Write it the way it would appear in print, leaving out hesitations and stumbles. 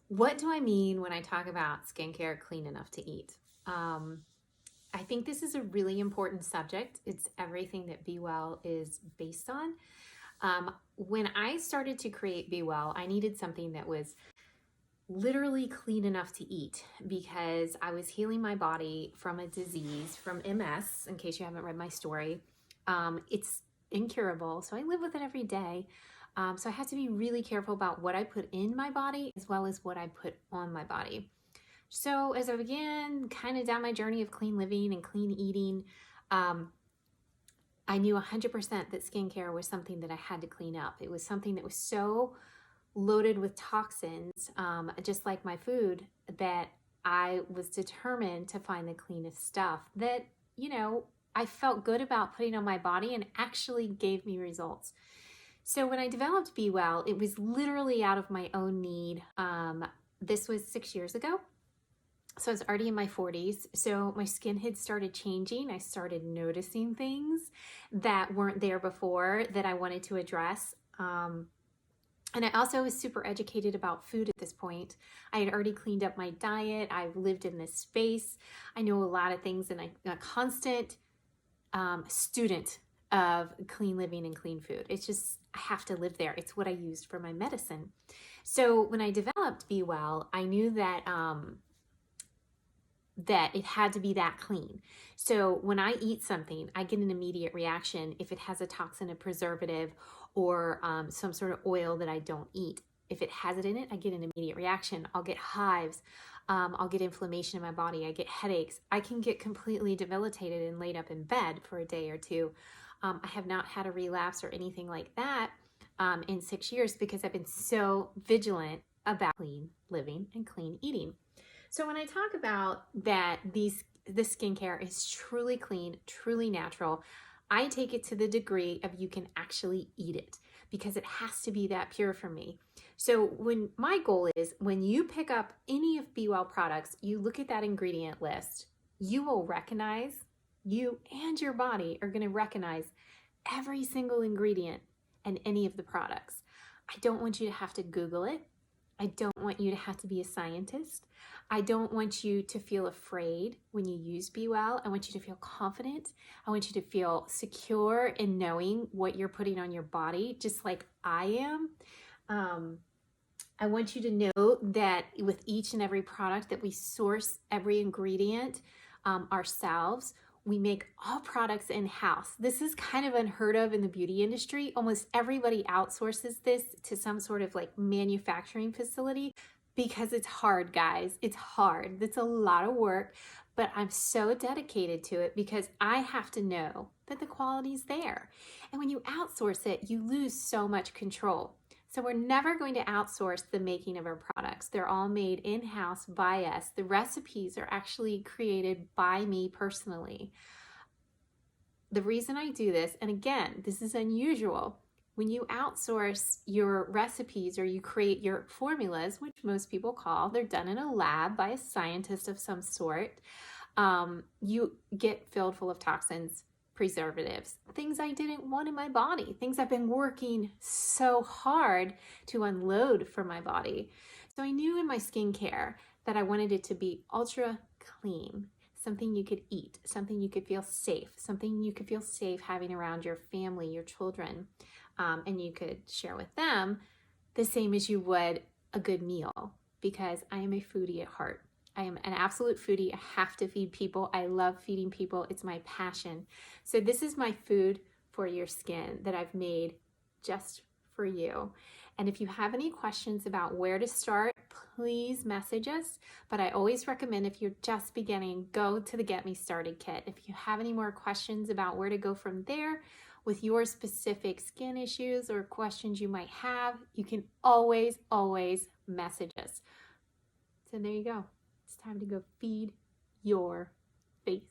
What do I mean when I talk about skincare clean enough to eat? Um, I think this is a really important subject. It's everything that Be Well is based on. When I started to create Be Well, I needed something that was literally clean enough to eat because I was healing my body from a disease, from MS, in case you haven't read my story. It's incurable, so I live with it every day. So I had to be really careful about what I put in my body as well as what I put on my body. So as I began kind of down my journey of clean living and clean eating, um, I knew 100% that skincare was something that I had to clean up. It was something that was so loaded with toxins, just like my food, that I was determined to find the cleanest stuff that, you know, I felt good about putting on my body and actually gave me results. So when I developed Be Well, it was literally out of my own need. This was 6 years ago. So I was already in my 40s. So my skin had started changing. I started noticing things that weren't there before that I wanted to address. And I also was super educated about food at this point. I had already cleaned up my diet. I've lived in this space. I know a lot of things, and I'm a constant student of clean living and clean food. It's just, I have to live there. It's what I used for my medicine. So when I developed Be Well, I knew that it had to be that clean. So when I eat something, I get an immediate reaction if it has a toxin, a preservative, or some sort of oil that I don't eat. If it has it in it, I get an immediate reaction. I'll get hives. I'll get inflammation in my body. I get headaches. I can get completely debilitated and laid up in bed for a day or two. I have not had a relapse or anything like that in 6 years because I've been so vigilant about clean living and clean eating. So when I talk about that this skincare is truly clean, truly natural, I take it to the degree of you can actually eat it because it has to be that pure for me. So when my goal is when you pick up any of Be Well products, you look at that ingredient list, you will recognize, you and your body are going to recognize every single ingredient in any of the products. I don't want you to have to Google it. I don't want you to have to be a scientist. I don't want you to feel afraid when you use Be Well. I want you to feel confident. I want you to feel secure in knowing what you're putting on your body, just like I am. I want you to know that with each and every product that we source every ingredient ourselves. We make all products in-house. This is kind of unheard of in the beauty industry. Almost everybody outsources this to some sort of like manufacturing facility because it's hard, guys. It's hard. It's a lot of work, but I'm so dedicated to it because I have to know that the quality's there. And when you outsource it, you lose so much control. So we're never going to outsource the making of our products. They're all made in-house by us. The recipes are actually created by me personally. The reason I do this, and again, this is unusual, when you outsource your recipes or you create your formulas, which most people call, they're done in a lab by a scientist of some sort, you get filled full of toxins, preservatives, things I didn't want in my body, things I've been working so hard to unload from my body. So I knew in my skincare that I wanted it to be ultra clean, something you could eat, something you could feel safe, something you could feel safe having around your family, your children, and you could share with them the same as you would a good meal because I am a foodie at heart. I am an absolute foodie. I have to feed people. I love feeding people. It's my passion. So this is my food for your skin that I've made just for you. And if you have any questions about where to start, please message us. But I always recommend if you're just beginning, go to the Get Me Started kit. If you have any more questions about where to go from there with your specific skin issues or questions you might have, you can always message us. So there you go. It's time to go feed your face.